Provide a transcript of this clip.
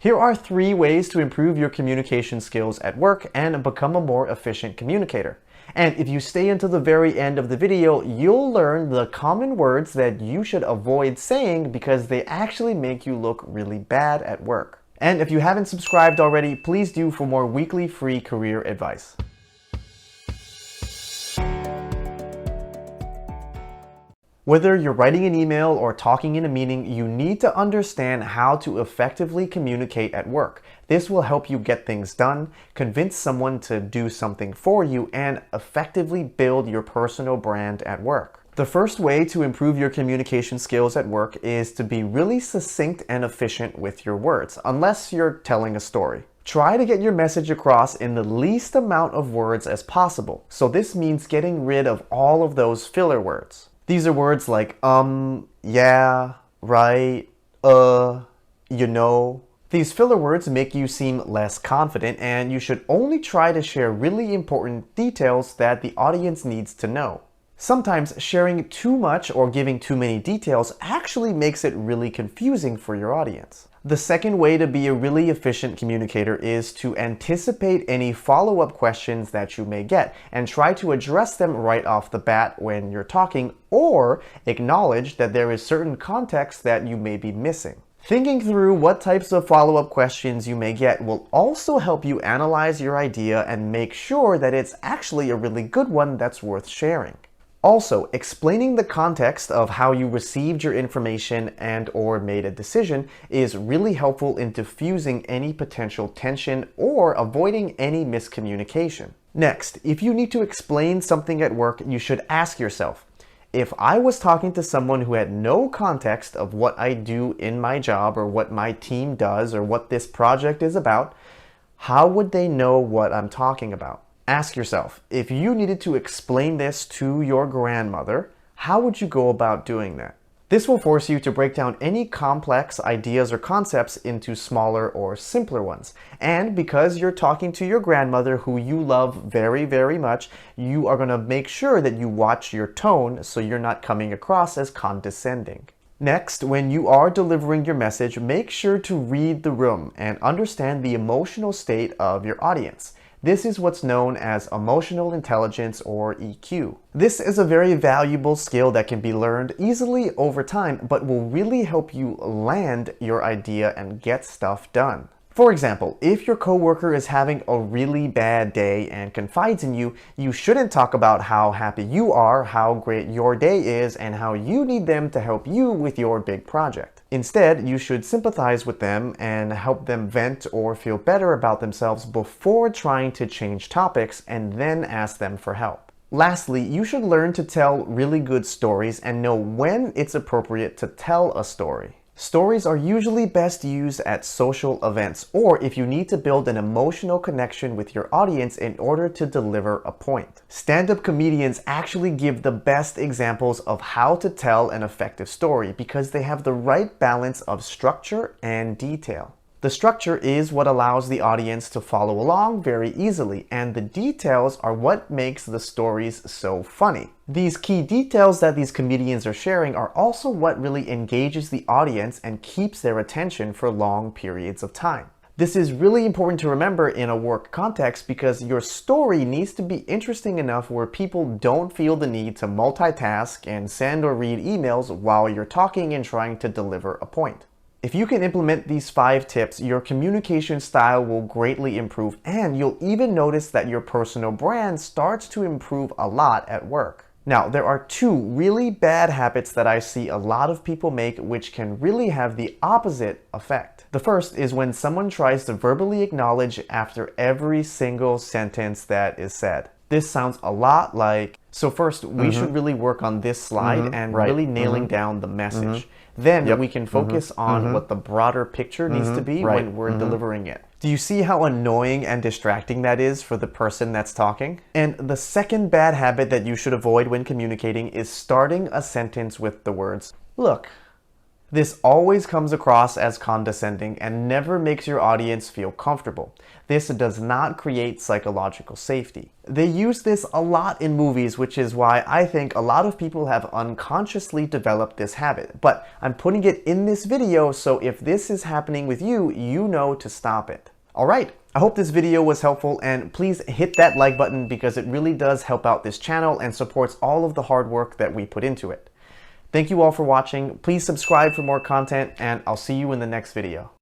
Here are 3 ways to improve your communication skills at work and become a more efficient communicator. And if you stay until the very end of the video, you'll learn the common words that you should avoid saying because they actually make you look really bad at work. And if you haven't subscribed already, please do for more weekly free career advice. Whether you're writing an email or talking in a meeting, you need to understand how to effectively communicate at work. This will help you get things done, convince someone to do something for you, and effectively build your personal brand at work. The first way to improve your communication skills at work is to be really succinct and efficient with your words, unless you're telling a story. Try to get your message across in the least amount of words as possible. So this means getting rid of all of those filler words. These are words like yeah, right, you know. These filler words make you seem less confident, and you should only try to share really important details that the audience needs to know. Sometimes sharing too much or giving too many details actually makes it really confusing for your audience. The second way to be a really efficient communicator is to anticipate any follow-up questions that you may get and try to address them right off the bat when you're talking, or acknowledge that there is certain context that you may be missing. Thinking through what types of follow-up questions you may get will also help you analyze your idea and make sure that it's actually a really good one that's worth sharing. Also, explaining the context of how you received your information and/or made a decision is really helpful in diffusing any potential tension or avoiding any miscommunication. Next, if you need to explain something at work, you should ask yourself, if I was talking to someone who had no context of what I do in my job or what my team does or what this project is about, how would they know what I'm talking about? Ask yourself, if you needed to explain this to your grandmother, how would you go about doing that? This will force you to break down any complex ideas or concepts into smaller or simpler ones. And because you're talking to your grandmother who you love very, very much, you are going to make sure that you watch your tone so you're not coming across as condescending. Next, when you are delivering your message, make sure to read the room and understand the emotional state of your audience. This is what's known as emotional intelligence, or EQ. This is a very valuable skill that can be learned easily over time, but will really help you land your idea and get stuff done. For example, if your coworker is having a really bad day and confides in you, you shouldn't talk about how happy you are, how great your day is, and how you need them to help you with your big project. Instead, you should sympathize with them and help them vent or feel better about themselves before trying to change topics and then ask them for help. Lastly, you should learn to tell really good stories and know when it's appropriate to tell a story. Stories are usually best used at social events or if you need to build an emotional connection with your audience in order to deliver a point. Stand-up comedians actually give the best examples of how to tell an effective story because they have the right balance of structure and detail. The structure is what allows the audience to follow along very easily, and the details are what makes the stories so funny. These key details that these comedians are sharing are also what really engages the audience and keeps their attention for long periods of time. This is really important to remember in a work context because your story needs to be interesting enough where people don't feel the need to multitask and send or read emails while you're talking and trying to deliver a point. If you can implement these 5 tips, your communication style will greatly improve, and you'll even notice that your personal brand starts to improve a lot at work. Now, there are 2 really bad habits that I see a lot of people make which can really have the opposite effect. The first is when someone tries to verbally acknowledge after every single sentence that is said. This sounds a lot like, so first we should really work on this slide and really nailing down the message. Then we can focus on what the broader picture needs to be when we're delivering it. Do you see how annoying and distracting that is for the person that's talking? And the second bad habit that you should avoid when communicating is starting a sentence with the words, "Look, This always comes across as condescending and never makes your audience feel comfortable. This does not create psychological safety. They use this a lot in movies, which is why I think a lot of people have unconsciously developed this habit. But I'm putting it in this video, so if this is happening with you, you know to stop it. Alright, I hope this video was helpful, and please hit that like button because it really does help out this channel and supports all of the hard work that we put into it. Thank you all for watching. Please subscribe for more content, and I'll see you in the next video.